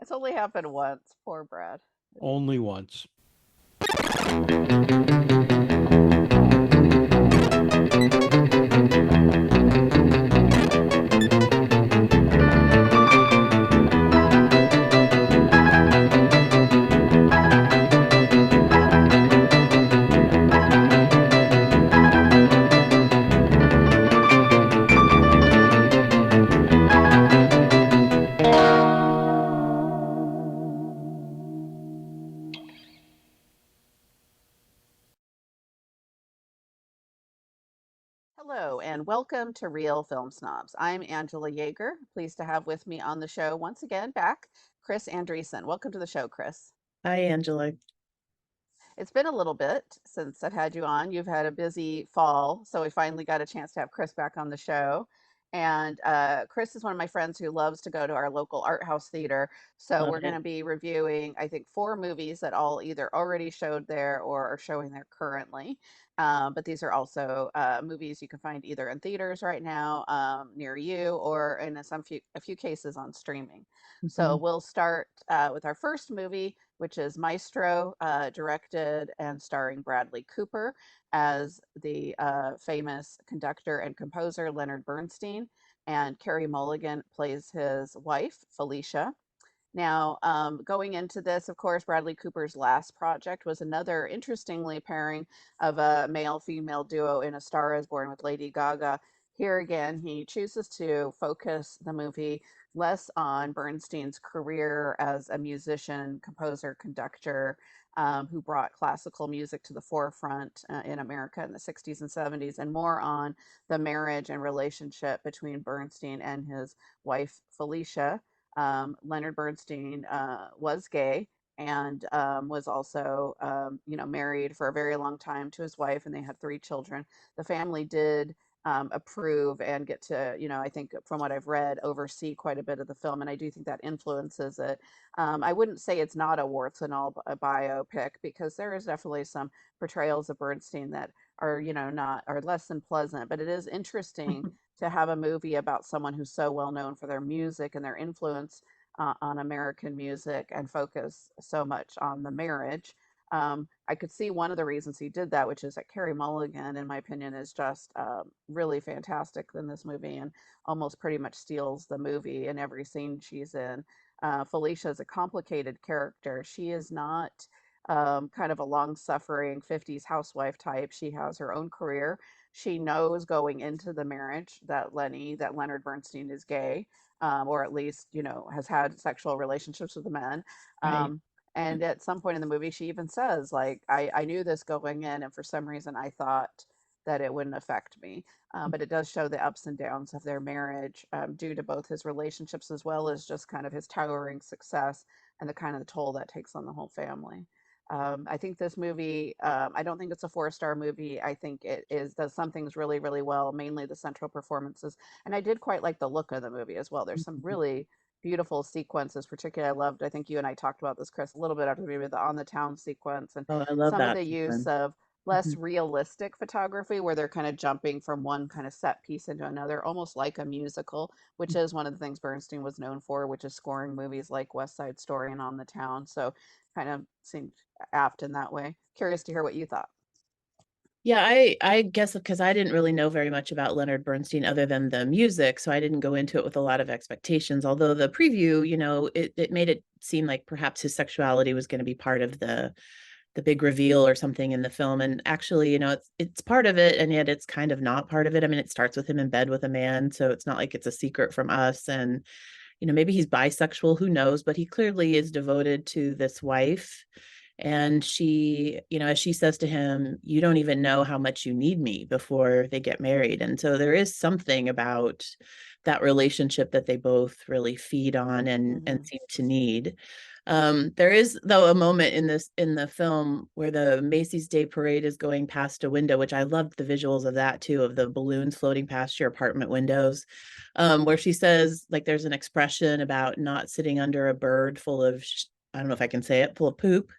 It's only happened once. Poor Brad. Only once. Hello, and welcome to Real Film Snobs. I'm Angela Yeager. Pleased to have with me on the show once again back, Chris Andresen. Welcome to the show, Chris. Hi, Angela. It's been a little bit since I've had you on. You've had a busy fall, so we finally got a chance to have Chris back on the show. And Chris is one of my friends who loves to go to our local art house theater. So Love we're going it. to be reviewing, I think, four movies that all either already showed there or are showing there currently. But these are also movies you can find either in theaters right now near you or in a few cases on streaming. So Mhm. we'll start with our first movie, which is Maestro, directed and starring Bradley Cooper as the famous conductor and composer Leonard Bernstein, and Carey Mulligan plays his wife, Felicia. Now, going into this, of course, Bradley Cooper's last project was another interestingly pairing of a male female duo in A Star is Born with Lady Gaga. Here again, he chooses to focus the movie less on Bernstein's career as a musician, composer, conductor, who brought classical music to the forefront in America in the 60s and 70s, and more on the marriage and relationship between Bernstein and his wife, Felicia. Leonard Bernstein was gay and was also, married for a very long time to his wife, and they had three children. The family did approve and get to, I think from what I've read, oversee quite a bit of the film, and I do think that influences it. I wouldn't say it's not a warts and all biopic because there is definitely some portrayals of Bernstein that are, not are less than pleasant, but it is interesting to have a movie about someone who's so well known for their music and their influence on American music and focus so much on the marriage. I could see one of the reasons he did that, which is that Carey Mulligan, in my opinion, is just really fantastic in this movie and almost pretty much steals the movie in every scene she's in. Felicia is a complicated character. She is not kind of a long suffering 50s housewife type. She has her own career. She knows going into the marriage that Leonard Bernstein is gay, or at least, has had sexual relationships with the men. Right. Um, and at some point in the movie, she even says, like, I knew this going in, and for some reason I thought that it wouldn't affect me. But it does show the ups and downs of their marriage due to both his relationships as well as just kind of his towering success and the kind of toll that takes on the whole family. I think this movie, I don't think it's a four-star movie. I think it is does some things really, really well, mainly the central performances. And I did quite like the look of the movie as well. There's some Mhm. really beautiful sequences, particularly I loved, I think you and I talked about this, Chris, a little bit after the movie, the on the town sequence and Oh, I love some of that the use sequence. of less Mhm. realistic photography where they're kind of jumping from one kind of set piece into another, almost like a musical, which is one of the things Bernstein was known for, which is scoring movies like West Side Story and On the Town. So kind of seemed apt in that way. Curious to hear what you thought. Yeah, I guess because I didn't really know very much about Leonard Bernstein other than the music, so I didn't go into it with a lot of expectations. Although the preview, it made it seem like perhaps his sexuality was going to be part of the big reveal or something in the film. And actually, it's part of it, and yet it's kind of not part of it. I mean, it starts with him in bed with a man, so it's not like it's a secret from us. And maybe he's bisexual, who knows, but he clearly is devoted to this wife. And she, as she says to him, you don't even know how much you need me before they get married. And so there is something about that relationship that they both really feed on and Hmm. seem to need. There is, though, a moment in the film where the Macy's Day Parade is going past a window, which I loved the visuals of that too, of the balloons floating past your apartment windows, where she says, like, there's an expression about not sitting under a bird full of, I don't know if I can say it, full of poop.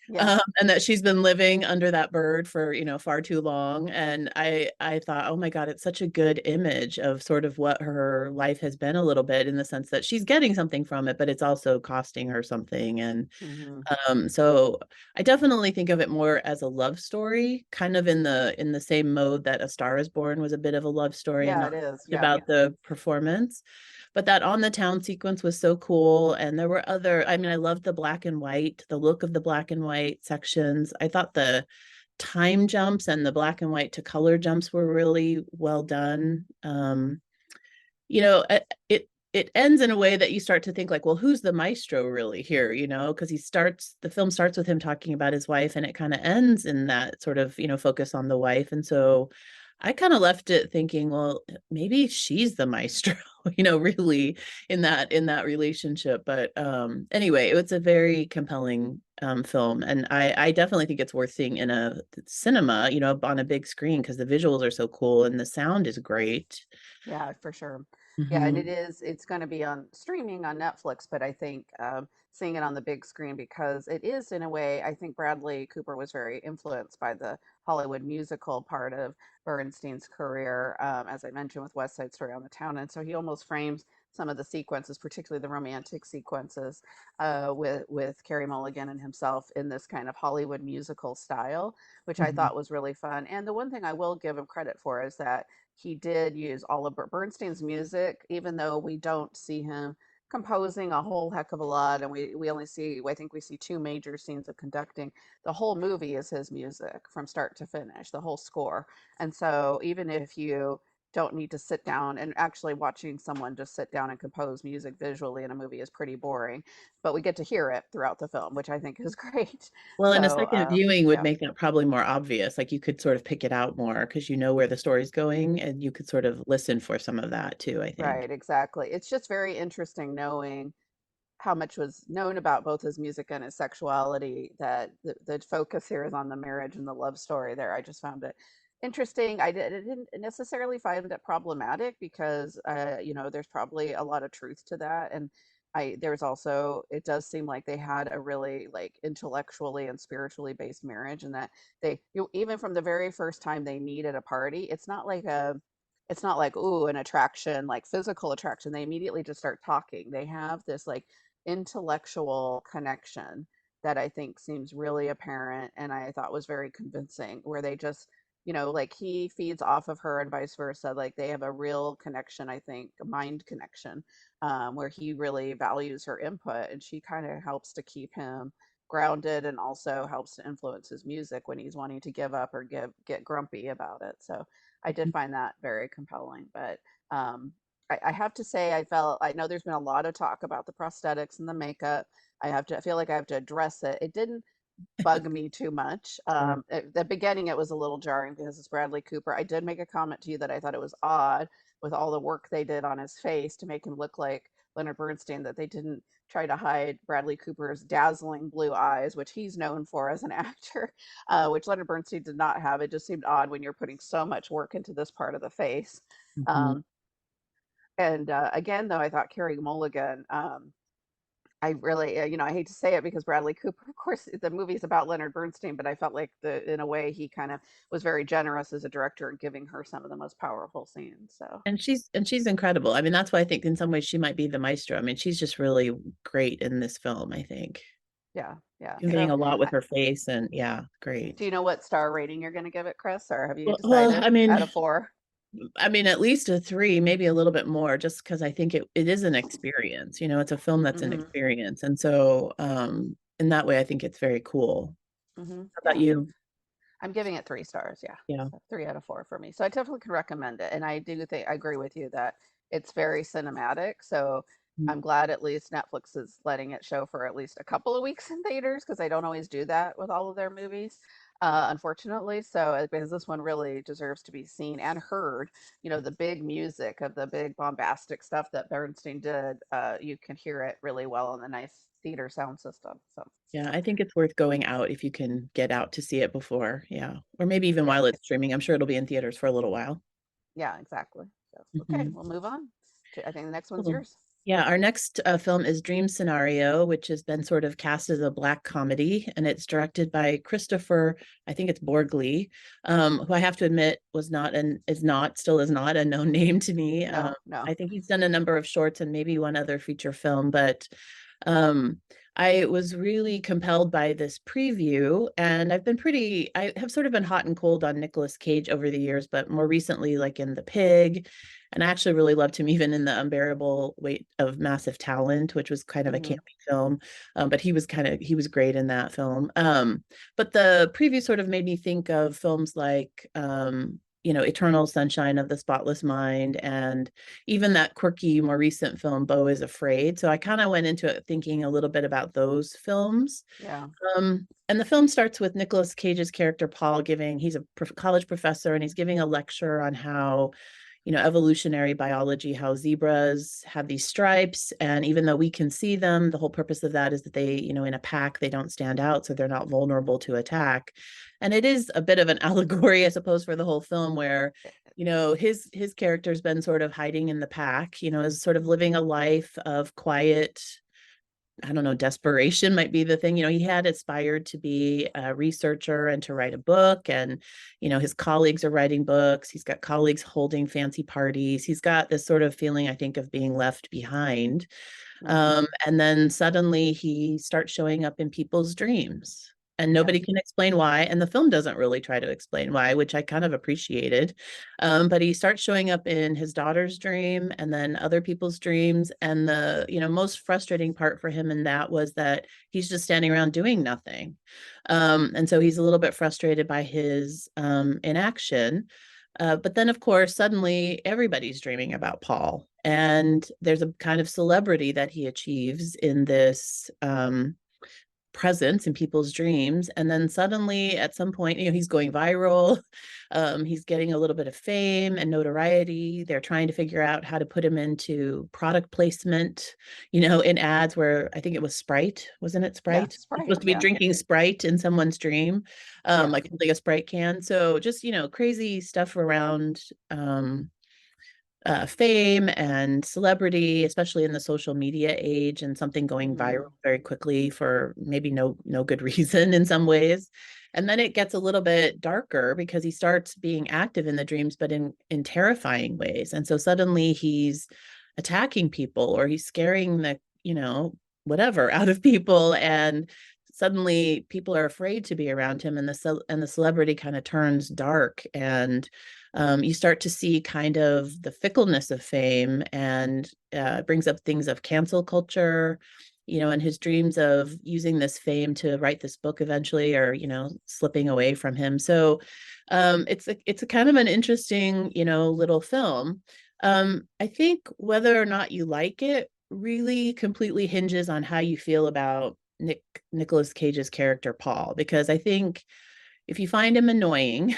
Yeah. and that she's been living under that bird for, far too long. And I thought, oh my God, it's such a good image of sort of what her life has been a little bit, in the sense that she's getting something from it, but it's also costing her something. And Hmm. so I definitely think of it more as a love story, kind of in the same mode that A Star Is Born was a bit of a love story and Yeah, not it is. Yeah. about the performance. But that on the town sequence was so cool. And there were I mean, I loved the black and white, the look of the black and white sections. I thought the time jumps and the black and white to color jumps were really well done. It ends in a way that you start to think like, well, who's the maestro really here? Because the film starts with him talking about his wife, and it kind of ends in that sort of, focus on the wife. And so I kind of left it thinking, well, maybe she's the maestro, really in that relationship. But anyway, it was a very compelling film, and I definitely think it's worth seeing in a cinema, on a big screen, because the visuals are so cool and the sound is great. Yeah, for sure. Yeah, and Hmm. it's going to be on streaming on Netflix, but I think seeing it on the big screen, because it is, in a way, I think Bradley Cooper was very influenced by the Hollywood musical part of Bernstein's career, as I mentioned, with West Side Story on the Town. And so he almost frames some of the sequences, particularly the romantic sequences, with Carey Mulligan and himself in this kind of Hollywood musical style, which I Hmm. thought was really fun. And the one thing I will give him credit for is that he did use all of Bernstein's music, even though we don't see him composing a whole heck of a lot, and we only see, I think we see two major scenes of conducting. The whole movie is his music from start to finish, the whole score. And so even if you don't need to sit down, and actually watching someone just sit down and compose music visually in a movie is pretty boring, but we get to hear it throughout the film, which I think is great. Well, and a So second viewing would yeah. make that probably more obvious. Like you could sort of pick it out more because you know where the story's going, and you could sort of listen for some of that too, I think. Right, exactly. It's just very interesting knowing how much was known about both his music and his sexuality, that the focus here is on the marriage and the love story there. I just found it interesting. I didn't necessarily find it problematic, because there's probably a lot of truth to that. And there's also, it does seem like they had a really like intellectually and spiritually based marriage, and that even from the very first time they meet at a party, it's not like, ooh, an attraction, like physical attraction. They immediately just start talking. They have this like intellectual connection that I think seems really apparent, and I thought was very convincing, where they just, like he feeds off of her and vice versa. Like they have a real connection, I think, a mind connection, where he really values her input, and she kind of helps to keep him grounded, and also helps to influence his music when he's wanting to give up or get grumpy about it. So I did find that very compelling. But um, I have to say, I know there's been a lot of talk about the prosthetics and the makeup. I feel like I have to address it. It didn't bug me too much. Sure. At the beginning, it was a little jarring because it's Bradley Cooper. I did make a comment to you that I thought it was odd, with all the work they did on his face to make him look like Leonard Bernstein, that they didn't try to hide Bradley Cooper's dazzling blue eyes, which he's known for as an actor, which Leonard Bernstein did not have. It just seemed odd when you're putting so much work into this part of the face. Mhm. Um, and again, though, I thought Carey Mulligan, I really, I hate to say it, because Bradley Cooper, of course, the movie's about Leonard Bernstein, but I felt like in a way, he kind of was very generous as a director in giving her some of the most powerful scenes. So And she's incredible. I mean, that's why I think in some ways she might be the maestro. I mean, she's just really great in this film, I think. yeah, yeah. Conveying So, a lot with uh, her face, and yeah, do great. you know what star rating you're going to give it, Chris, or have you Well, decided I out mean, of four? at least a three, maybe a little bit more, just because I think it is an experience. It's a film that's an Mm-hmm. experience. And so in that way, I think it's very cool. Mm-hmm. How about Yeah. you? I'm giving it 3 stars. Yeah. Yeah. So 3 out of 4 for me. So I definitely can recommend it. And I agree with you that it's very cinematic. So I'm glad at least Netflix is letting it show for at least a couple of weeks in theaters, because they don't always do that with all of their movies, unfortunately. So because this one really deserves to be seen and heard. The big music of the big bombastic stuff that Bernstein did, you can hear it really well in the nice theater sound system. So Yeah, I think it's worth going out if you can get out to see it before. Yeah. Or maybe even yeah. while it's streaming. I'm sure it'll be in theaters for a little while. Yeah, exactly. So, okay, Hmm. we'll move on. I think the next one's Cool. yours. Yeah, our next film is Dream Scenario, which has been sort of cast as a black comedy, and it's directed by Kristoffer. I think it's Borgli, who I have to admit was not and is not still is not a known name to me. No, no. I think he's done a number of shorts and maybe one other feature film, but um, I was really compelled by this preview, and I have sort of been hot and cold on Nicolas Cage over the years, but more recently, like in The Pig. And I actually really loved him even in The Unbearable Weight of Massive Talent, which was kind of a Hmm. campy film. But he was great in that film. But the preview sort of made me think of films like, Eternal Sunshine of the Spotless Mind, and even that quirky, more recent film, Beau is Afraid. So I kind of went into it thinking a little bit about those films. Yeah. And the film starts with Nicolas Cage's character, Paul, he's a college professor, and he's giving a lecture on how, evolutionary biology, how zebras have these stripes. And even though we can see them, the whole purpose of that is that they, in a pack, they don't stand out. So they're not vulnerable to attack. And it is a bit of an allegory, I suppose, for the whole film where, his character's been sort of hiding in the pack, is sort of living a life of quiet, I don't know, desperation might be the thing. He had aspired to be a researcher and to write a book. And, his colleagues are writing books. He's got colleagues holding fancy parties. He's got this sort of feeling, I think, of being left behind. Hmm. And then suddenly he starts showing up in people's dreams. And nobody Yes. can explain why. And the film doesn't really try to explain why, which I kind of appreciated. But he starts showing up in his daughter's dream and then other people's dreams. And the, most frustrating part for him in that was that he's just standing around doing nothing. And so he's a little bit frustrated by his inaction. But then, of course, suddenly everybody's dreaming about Paul. And there's a kind of celebrity that he achieves in this presence in people's dreams. And then suddenly, at some point, he's going viral. He's getting a little bit of fame and notoriety. They're trying to figure out how to put him into product placement, in ads where I think it was Sprite, wasn't it Yeah. Sprite? He's Sprite. supposed to be Yeah. drinking Sprite in someone's dream, Yeah. like holding a Sprite can. So just, crazy stuff around fame and celebrity, especially in the social media age, and something going Hmm. viral very quickly for maybe no good reason in some ways. And then it gets a little bit darker because he starts being active in the dreams, but in terrifying ways. And so suddenly he's attacking people or he's scaring the, whatever out of people. And suddenly people are afraid to be around him, and the celebrity kind of turns dark. And you start to see kind of the fickleness of fame, and brings up things of cancel culture, and his dreams of using this fame to write this book eventually, or slipping away from him. So it's a kind of an interesting, little film. I think whether or not you like it really completely hinges on how you feel about Nicolas Cage's character Paul, because I think if you find him annoying,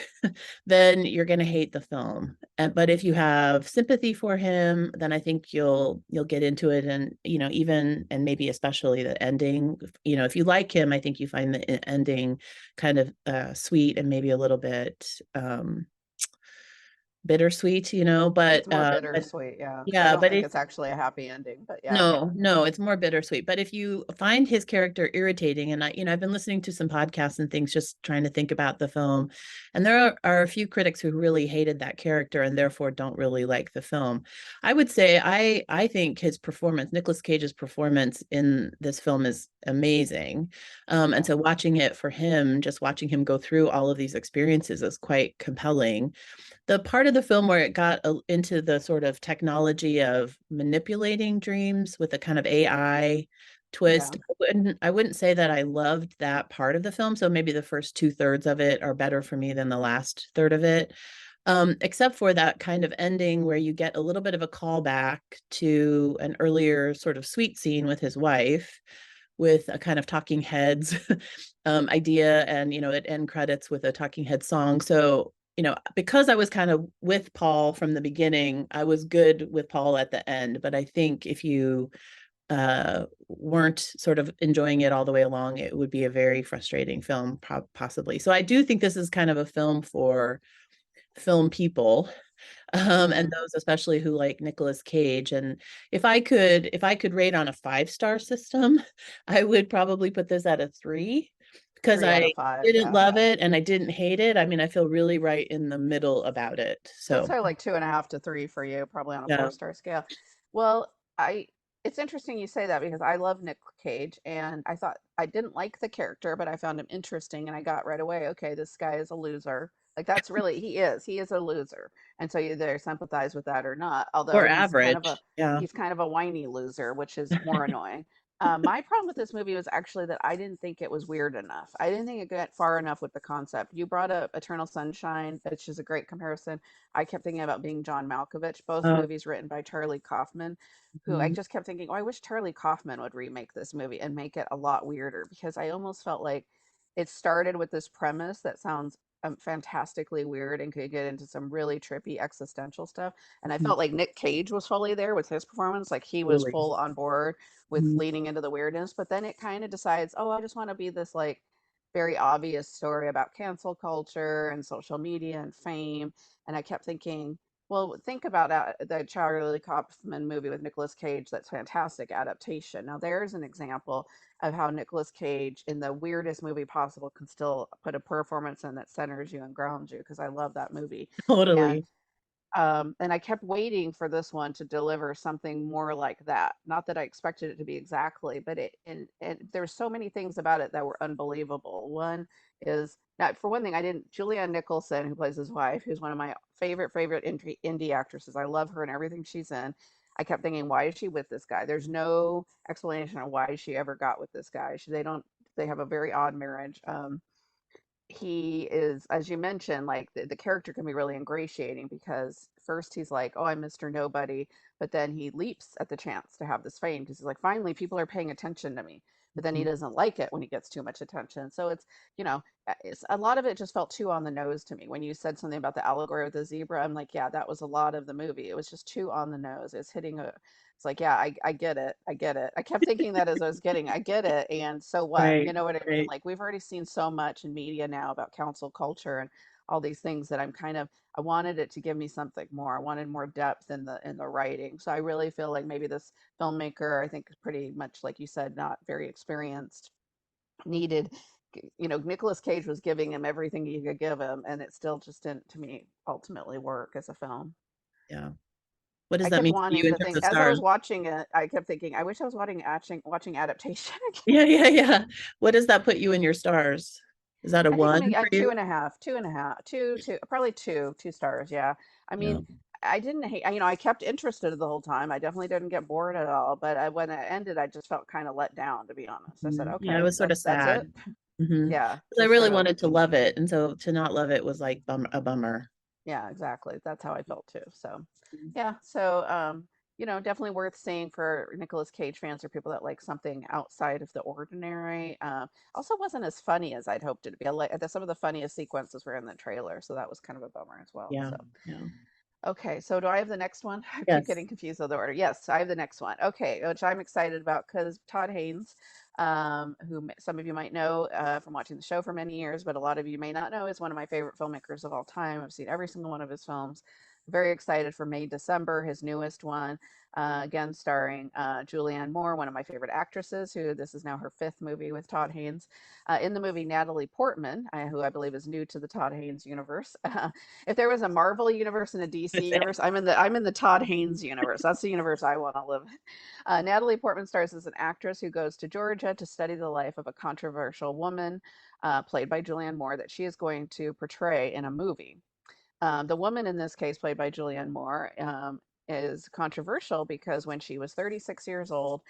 then you're going to hate the film. But if you have sympathy for him, then I think you'll get into it. And even and maybe especially the ending. If you like him, I think you find the ending kind of sweet and maybe a little bit bittersweet. It's more But bittersweet. Yeah. I yeah, don't but think if it's actually a happy ending, but yeah. no, it's more bittersweet. But if you find his character irritating, and I've been listening to some podcasts and things just trying to think about the film, and there are a few critics who really hated that character and therefore don't really like the film. I would say I think his performance, Nicolas Cage's performance in this film is amazing. And Yeah. so watching it for him, just watching him go through all of these experiences is quite compelling. The part of the film where it got into the sort of technology of manipulating dreams with a kind of AI Yeah. twist, I wouldn't say that I loved that part of the film. So maybe the first two-thirds of it are better for me than the last third of it. Except for that kind of ending where you get a little bit of a callback to an earlier sort of sweet scene with his wife, with a kind of Talking Heads idea, and it end credits with a Talking Head song. So because I was kind of with Paul from the beginning, I was good with Paul at the end. But I think if you weren't sort of enjoying it all the way along, it would be a very frustrating film, possibly. So I do think this is kind of a film for film people. And Mm, those especially who like Nicolas Cage. And if I could rate on a 5-star system, I would probably put this at a 3 because three out I of five. didn't Yeah. love it and I didn't hate it. I mean, I feel really right in the middle about it. So it's So, probably like 2.5 to 3 for you, probably on a yeah. four-star scale. Well, it's interesting you say that because I love Nick Cage and I thought I didn't like the character, but I found him interesting and I got right away, okay, this guy is a loser. Like that's really he is a loser. And so you either sympathize with that or not. Or Although average. Yeah. he's kind of a whiny loser, which is more annoying. My problem with this movie was actually that I didn't think it was weird enough. I didn't think it got far enough with the concept. You brought up Eternal Sunshine, which is a great comparison. I kept thinking about Being John Malkovich, both Oh, movies written by Charlie Kaufman, who I mhm. just kept thinking, oh, I wish Charlie Kaufman would remake this movie and make it a lot weirder because I almost felt like it started with this premise that sounds fantastically weird and could get into some really trippy existential stuff. And I Mhm. felt like Nick Cage was fully there with his performance, like he was Totally. full on board with Mhm. leaning into the weirdness. But then it kind of decides, oh, I just want to be this like very obvious story about cancel culture and social media and fame. And I kept thinking, well, think about the Charlie Kaufman movie with Nicolas Cage. That's fantastic adaptation. Now, there's an example of how Nicolas Cage, in the weirdest movie possible, can still put a performance in that centers you and grounds you. Because I love that movie, and Totally. and I kept waiting for this one to deliver something more like that. Not that I expected it to be exactly, but and there's so many things about it that were unbelievable. One is now, for one thing, I didn't Julianne Nicholson, who plays his wife, who's one of my favorite indie actresses. I love her and everything she's in. I kept thinking, why is she with this guy? There's no explanation of why she ever got with this guy. They have a very odd marriage. He is, as you mentioned, like the character can be really ingratiating because first he's like, "Oh, I'm Mr. Nobody," but then he leaps at the chance to have this fame because he's like, "Finally, people are paying attention to me." But then he Mhm. doesn't like it when he gets too much attention. So it's a lot of it just felt too on the nose to me. When you said something about the allegory of the zebra, I'm like, yeah, that was a lot of the movie. It was just too on the nose. It's hitting a it's like, yeah, I get it. I get it. I kept thinking that as I was getting, I get it. And so what? Right. You know what I mean? Right. Like, we've already seen so much in media now about council culture and all these things that I wanted it to give me something more. I wanted more depth in the writing. So I really feel like maybe this filmmaker, I think pretty much like you said, not very experienced, needed, Nicolas Cage was giving him everything he could give him, and it still just didn't, to me, ultimately work as a film. Yeah. What does I that kept mean to wanting you in to terms think of as I stars? was watching it, I kept thinking, I wish I was watching adaptation again. Yeah, yeah, yeah. What does that put you in your stars? Is that a I think I'm one for at you? 2.5, 2.5, probably two stars. Yeah. I Yeah. mean, I didn't hate, I kept interested the whole time. I definitely didn't get bored at all. But when it ended, I just felt kind of let down, to be honest. I said, Mhm. Yeah, it okay, was sort of that's it. sad. Hmm. Yeah. I Just really sort of, wanted to love it, and so to not love it was like a bummer. yeah, exactly. That's how I felt too. So, yeah. So, definitely worth seeing for Nicolas Cage fans or people that like something outside of the ordinary. Also wasn't as funny as I'd hoped it to be. Some of the funniest sequences were in the trailer, so that was kind of a bummer as well. Yeah, So, yeah. okay, so do I have the next one? I keep Yes. getting confused with the order. Yes, I have the next one. Okay, which I'm excited about because Todd Haynes, some of you might know from watching the show for many years, but a lot of you may not know, is one of my favorite filmmakers of all time. I've seen every single one of his films. Very excited for May December, his newest one, again starring Julianne Moore, one of my favorite actresses, who this is now her fifth movie with Todd Haynes. In the movie, Natalie Portman, who I believe is new to the Todd Haynes universe. If there was a Marvel universe and a DC universe, I'm in the Todd Haynes universe. That's the universe I want to live in. Natalie Portman stars as an actress who goes to Georgia to study the life of a controversial woman, played by Julianne Moore, that she is going to portray in a movie. The woman in this case, played by Julianne Moore, is controversial because when she was 36 years old,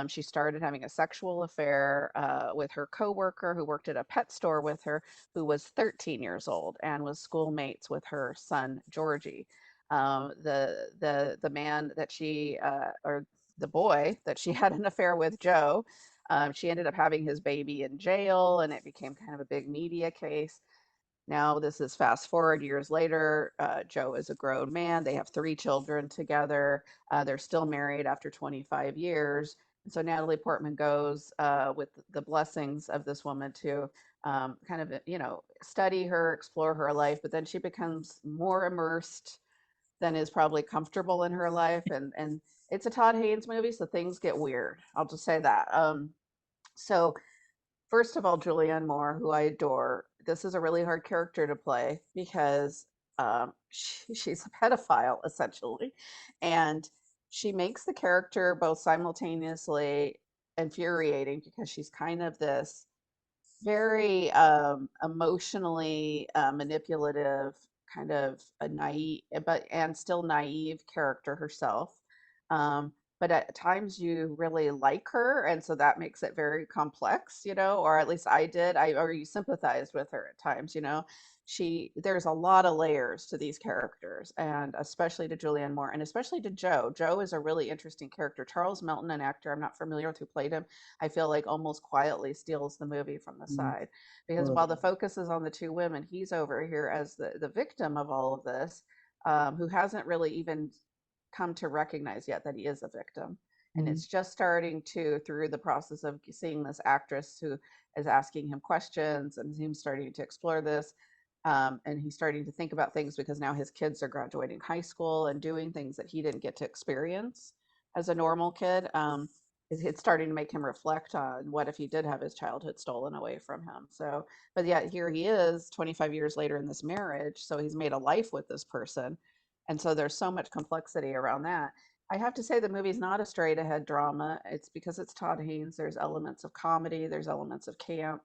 she started having a sexual affair with her coworker who worked at a pet store with her, who was 13 years old and was schoolmates with her son Georgie. The man that or the boy that she had an affair with, Joe, she ended up having his baby in jail, and it became kind of a big media case. Now, this is fast forward years later. Joe is a grown man. They have three children together. They're still married after 25 years. And so Natalie Portman goes with the blessings of this woman to kind of, study her, explore her life, but then she becomes more immersed than is probably comfortable in her life. And it's a Todd Haynes movie, so things get weird. I'll just say that. So first of all, Julianne Moore, who I adore, this is a really hard character to play because she's a pedophile essentially, and she makes the character both simultaneously infuriating because she's kind of this very emotionally manipulative, kind of a naive, but and still naive character herself. But at times you really like her, and so that makes it very complex, or at least I did. Or you sympathized with her at times, there's a lot of layers to these characters, and especially to Julianne Moore, and especially to Joe. Joe is a really interesting character. Charles Melton, an actor I'm not familiar with who played him, I feel like almost quietly steals the movie from the Mm, side, because while totally. the focus is on the two women, he's over here as the victim of all of this, who hasn't really even come to recognize yet that he is a victim. And Mm. it's just starting to, through the process of seeing this actress who is asking him questions and him starting to explore this. And he's starting to think about things because now his kids are graduating high school and doing things that he didn't get to experience as a normal kid. It's starting to make him reflect on what if he did have his childhood stolen away from him. So, but yet here he is 25 years later in this marriage. So he's made a life with this person. And so there's so much complexity around that. I have to say the movie's not a straight ahead drama. It's because it's Todd Haynes. There's elements of comedy, there's elements of camp,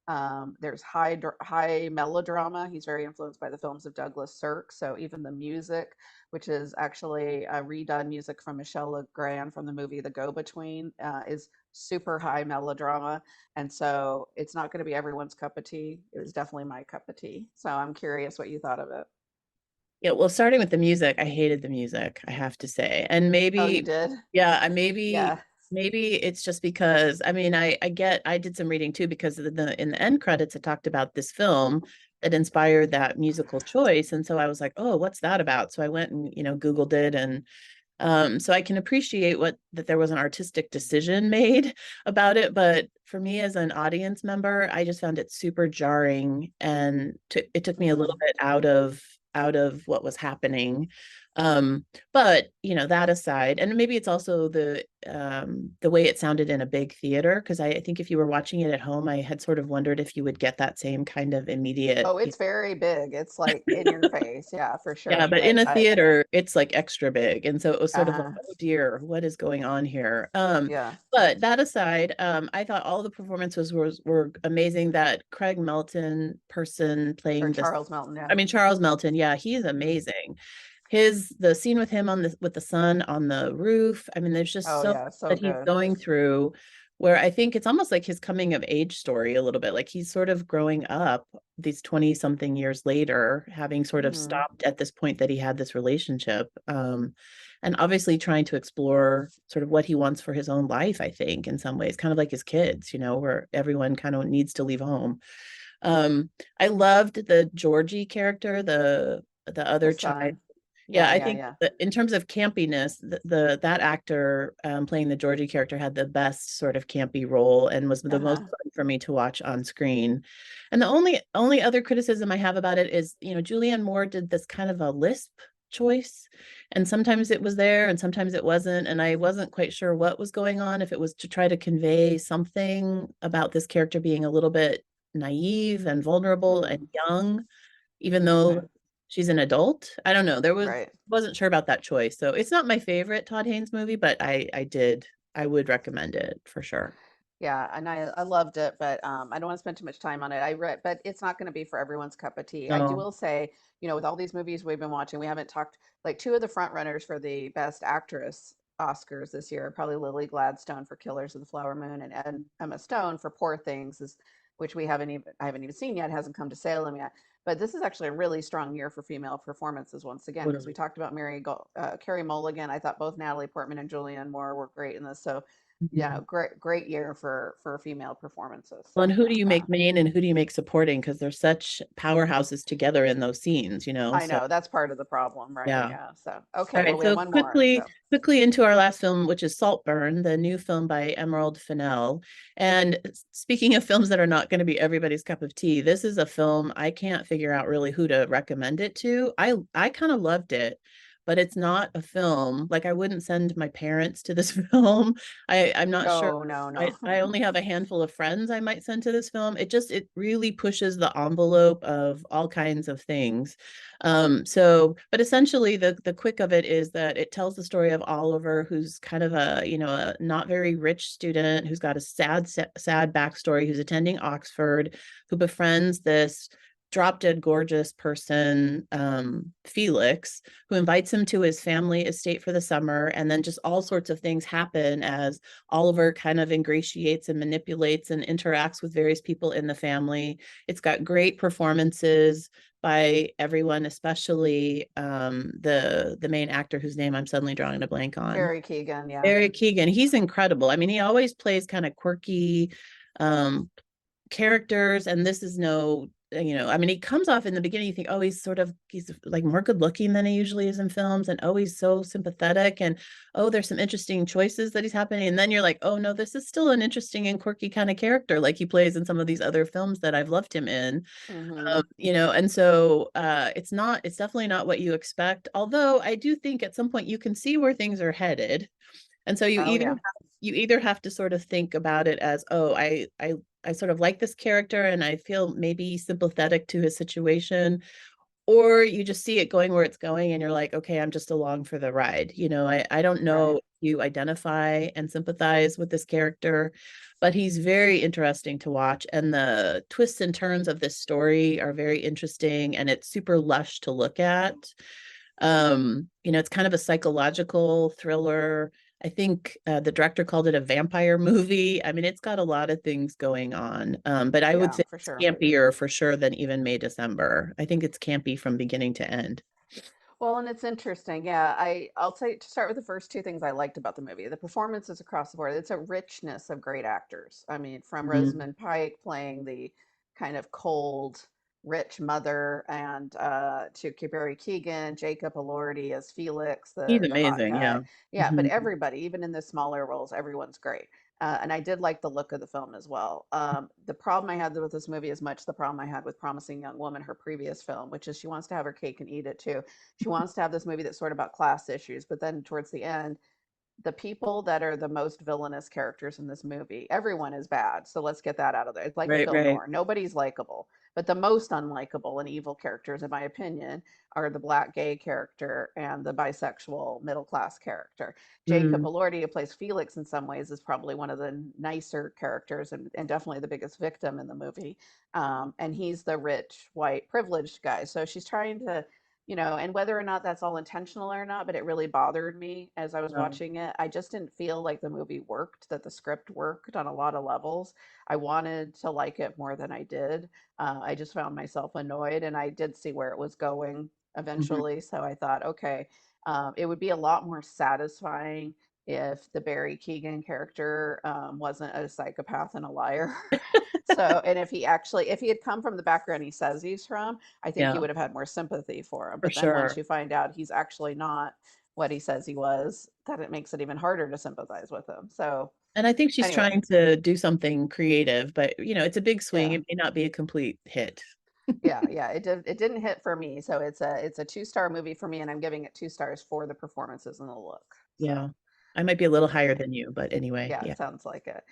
there's high melodrama. He's very influenced by the films of Douglas Sirk. So even the music, which is actually redone music from Michel Legrand from the movie The Go-Between, is super high melodrama. And so it's not going to be everyone's cup of tea. It was definitely my cup of tea. So I'm curious what you thought of it. Yeah, well, starting with the music, I hated the music, I have to say. And Oh, you maybe, did? yeah, maybe Yeah. maybe it's just because I mean, I did some reading too because in the end credits it talked about this film that inspired that musical choice. And so I was like, oh, what's that about? So I went and, Googled it, and so I can appreciate that there was an artistic decision made about it, but for me as an audience member, I just found it super jarring, and it took me a little Mm. bit out of what was happening. Um, but that aside, and maybe it's also the way it sounded in a big theater, because I think if you were watching it at home, I had sort of wondered if you would get that same kind of immediate. Oh, it's very big. It's like in your face. Yeah, for Yeah, sure. but in But a theater, it's like extra big. And so it was sort of like, uh, oh dear, what is going on here? yeah, But that aside, I thought all the performances were amazing. That Craig Melton person or playing this, Charles Melton. Yeah. I mean Charles Melton, yeah, he's Mhm. amazing. The scene with him with the son on the roof. I mean, there's just Oh, so much yeah, so that he's good. going through where I think it's almost like his coming of age story a little bit. Like he's sort of growing up these 20 something years later, having sort of Hmm. stopped at this point that he had this relationship. And obviously trying to explore sort of what he wants for his own life, I think, in some ways, kind of like his kids, where everyone kind of needs to leave home. Um, I loved the Georgie character, the The other child. son. Yeah, Yeah, I yeah, think yeah. that in terms of campiness, that actor playing the Georgie character had the best sort of campy role and was the most Uh-huh. fun for me to watch on screen. And the only other criticism I have about it is, Julianne Moore did this kind of a lisp choice, and sometimes it was there and sometimes it wasn't, and I wasn't quite sure what was going on, if it was to try to convey something about this character being a little bit naive and vulnerable and Hmm. young, even though Right. she's an adult. I don't know. Right. Wasn't sure about that choice. So it's not my favorite Todd Haynes movie, but I would recommend it for sure. Yeah, and I loved it, but I don't want to spend too much time on it. I read, but it's not going to be for everyone's cup of tea. I do No. will say, with all these movies we've been watching, we haven't talked like two of the front runners for the Best Actress Oscars this year, are probably Lily Gladstone for Killers of the Flower Moon and Emma Stone for Poor Things, which I haven't even seen yet, hasn't come to Salem yet. But this is actually a really strong year for female performances once again, because we Totally. talked about Carey Mulligan. I thought both Natalie Portman and Julianne Moore were great in this. So yeah, Mhm. great year for female performances. Well, and So who do you make main and who do you make supporting? Because they're such powerhouses together in those scenes. I So know that's part of the problem, right? yeah. Yeah. So All okay, well right, we have so one more. So quickly into our last film, which is Saltburn, the new film by Emerald Fennell. And speaking of films that are not going to be everybody's cup of tea, this is a film I can't figure out really who to recommend it to. I kind of loved it, but it's not a film. Like I wouldn't send my parents to this film. I'm not sure. No, no, I no. only have a handful of friends I might send to this film. It really pushes the envelope of all kinds of things. But essentially the quick of it is that it tells the story of Oliver, who's kind of a not very rich student who's got a sad backstory, who's attending Oxford, who befriends this drop dead gorgeous person, Felix, who invites him to his family estate for the summer. And then just all sorts of things happen as Oliver kind of ingratiates and manipulates and interacts with various people in the family. It's got great performances by everyone, especially the main actor whose name I'm suddenly drawing a blank on. Barry Keoghan, yeah. Barry Keoghan. He's incredible. I mean, he always plays kind of quirky um, characters, and this is no, I mean, he comes off in the beginning, you think, oh, he's like more good looking than he usually is in films, and oh, he's so sympathetic, and oh, there's some interesting choices that he's happening, and then you're like, oh no, this is still an interesting and quirky kind of character like he plays in some of these other films that I've loved him in. Mm-hmm. And so it's definitely not what you expect, although I do think at some point you can see where things are headed. And so Oh yeah. you either have to sort of think about it as, oh, I sort of like this character and I feel maybe sympathetic to his situation, or you just see it going where it's going and you're like, okay, I'm just along for the ride. I don't know Right. if you identify and sympathize with this character, but he's very interesting to watch. And the twists and turns of this story are very interesting and it's super lush to look at. It's kind of a psychological thriller. I think the director called it a vampire movie. I mean, it's got a lot of things going on. But I would Yeah, say for it's sure. campier for sure than even May December. I think it's campy from beginning to end. Well, and it's interesting. Yeah, I'll say to start with the first two things I liked about the movie. The performances across the board. It's a richness of great actors. I mean, from Mhm. Rosamund Pike playing the kind of cold, rich mother, and to Barry Keoghan, Jacob Elordi as Felix, He's the hot amazing. guy. Yeah. Yeah, but Mhm. everybody, even in the smaller roles, everyone's great. And I did like the look of the film as well. The problem I had with this movie is much the problem I had with Promising Young Woman, her previous film, which is she wants to have her cake and eat it too. She wants to have this movie that's sort of about class issues, but then towards the end, the people that are the most villainous characters in this movie, everyone is bad. So let's get that out of there. It's like a Right, film right. noir. Nobody's likable. But the most unlikable and evil characters, in my opinion, are the black gay character and the bisexual middle class character. Jacob Mm. Elordi, who plays Felix in some ways, is probably one of the nicer characters and definitely the biggest victim in the movie. And he's the rich, white, privileged guy. So she's trying to and whether or not that's all intentional or not, but it really bothered me as I was No. watching it. I just didn't feel like the movie worked, that the script worked on a lot of levels. I wanted to like it more than I did. I just found myself annoyed, and I did see where it was going Mhm. eventually. So I thought, okay, it would be a lot more satisfying if the Barry Keoghan character wasn't a psychopath and a liar. So, and if he had come from the background he says he's from, I think you Yeah, would have had more sympathy for him. for But then once sure. you find out he's actually not what he says he was, that it makes it even harder to sympathize with him. So, And I think she's anyway, trying to do something creative, but it's a big swing. yeah. It may not be a complete hit. Yeah, it didn't hit for me. So it's a 2-star movie for me, and I'm giving it 2 stars for the performances and the look. Yeah. So I might be a little yeah. higher than you, but anyway, Yeah, yeah. it sounds like it.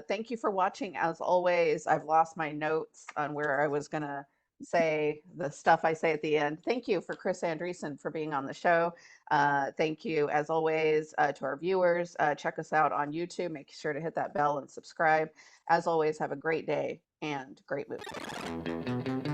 Thank you for watching. As always, I've lost my notes on where I was going to say the stuff I say at the end. Thank you for Chris Andresen for being on the show. Thank you, as always, to our viewers. Check us out on YouTube. Make sure to hit that bell and subscribe. As always, have a great day and great movie.